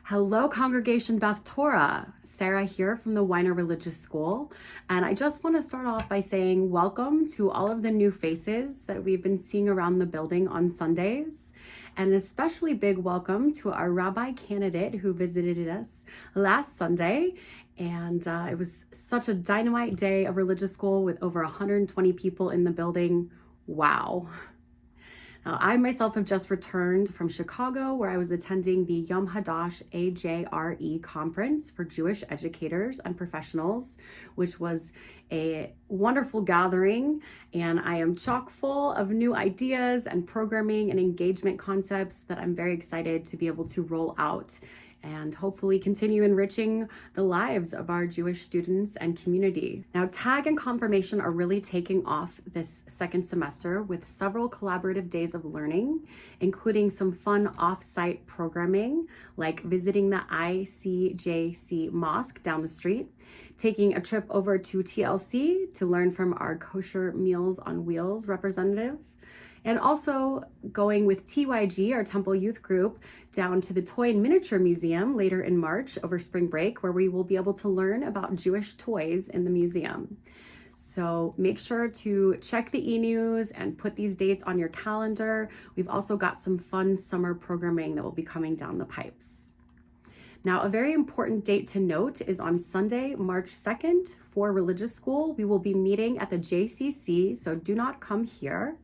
Hello, Congregation Beth Torah. Sara here from the Weiner Religious School. And I just want to start off by saying welcome to all of the new faces that we've been seeing around the building on Sundays. And an especially big welcome to our rabbi candidate who visited us last Sunday. And it was such a dynamite day of religious school with over 120 people in the building. Wow. Now, I myself have just returned from Chicago, where I was attending the Yom Hadash AJRE conference for Jewish educators and professionals, which was a wonderful gathering. And I am chock full of new ideas and programming and engagement concepts that I'm very excited to be able to roll out and hopefully continue enriching the lives of our Jewish students and community. Now, TAG and Confirmation are really taking off this second semester with several collaborative days of learning, including some fun off-site programming, like visiting the ICJC Mosque down the street, taking a trip over to TLC to learn from our Kosher Meals on Wheels representative, and also going with TYG, our Temple Youth Group, down to the Toy and Miniature Museum later in March over spring break, where we will be able to learn about Jewish toys in the museum. So make sure to check the e-news and put these dates on your calendar. We've also got some fun summer programming that will be coming down the pipes. Now, a very important date to note is on Sunday, March 2nd for religious school. We will be meeting at the JCC, so do not come here.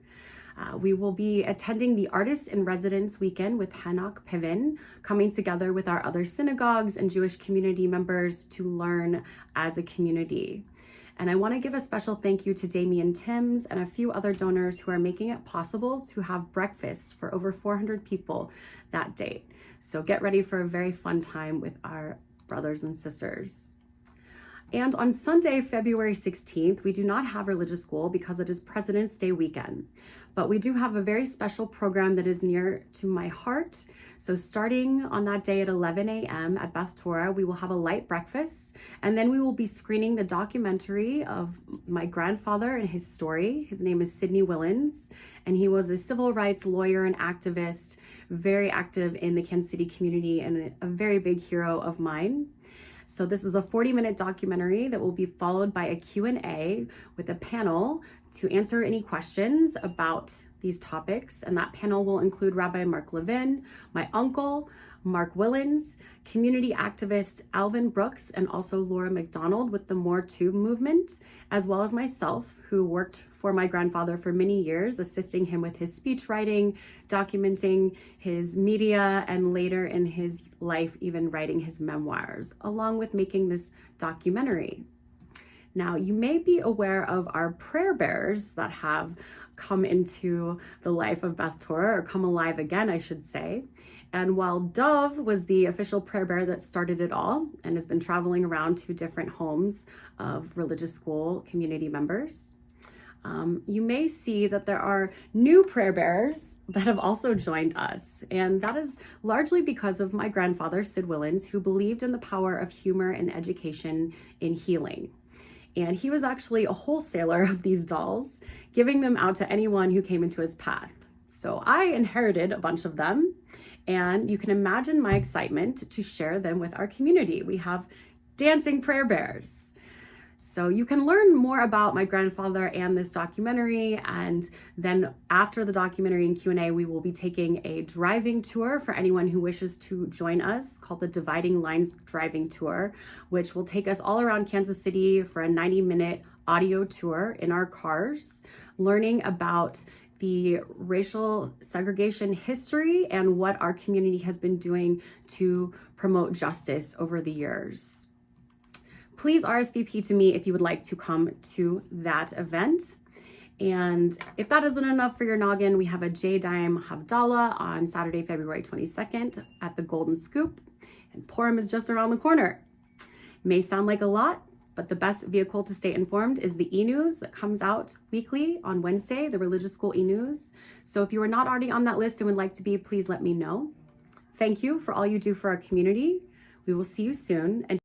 We will be attending the Artists in Residence weekend with Hanok Pivin, coming together with our other synagogues and Jewish community members to learn as a community. And I want to give a special thank you to Damian Timms and a few other donors who are making it possible to have breakfast for over 400 people that date. So get ready for a very fun time with our brothers and sisters. And on Sunday, February 16th, we do not have religious school because it is President's Day weekend. But we do have a very special program that is near to my heart. So starting on that day at 11 a.m. at Beth Torah, we will have a light breakfast. And then we will be screening the documentary of my grandfather and his story. His name is Sidney Willens, and he was a civil rights lawyer and activist, very active in the Kansas City community and a very big hero of mine. So this is a 40-minute documentary that will be followed by a Q&A with a panel to answer any questions about these topics. And that panel will include Rabbi Mark Levin, my uncle, Mark Willens, community activist Alvin Brooks, and also Laura McDonald with the More Too movement, as well as myself, who worked for my grandfather for many years, assisting him with his speech writing, documenting his media, and later in his life, even writing his memoirs, along with making this documentary. Now, you may be aware of our prayer bearers that have come into the life of Beth Torah, or come alive again, I should say. And while Dove was the official prayer bearer that started it all and has been traveling around to different homes of religious school community members, you may see that there are new prayer bearers that have also joined us. And that is largely because of my grandfather, Sid Willens, who believed in the power of humor and education in healing. And he was actually a wholesaler of these dolls, giving them out to anyone who came into his path. So I inherited a bunch of them, and you can imagine my excitement to share them with our community. We have dancing prayer bears. So you can learn more about my grandfather and this documentary. And then after the documentary and Q&A, we will be taking a driving tour for anyone who wishes to join us, called the Dividing Lines Driving Tour, which will take us all around Kansas City for a 90-minute audio tour in our cars, learning about the racial segregation history and what our community has been doing to promote justice over the years. Please RSVP to me if you would like to come to that event. And if that isn't enough for your noggin, we have a J-Dime Havdalah on Saturday, February 22nd at the Golden Scoop, and Purim is just around the corner. May sound like a lot, but the best vehicle to stay informed is the e-news that comes out weekly on Wednesday, the Religious School e-news. So if you are not already on that list and would like to be, please let me know. Thank you for all you do for our community. We will see you soon. And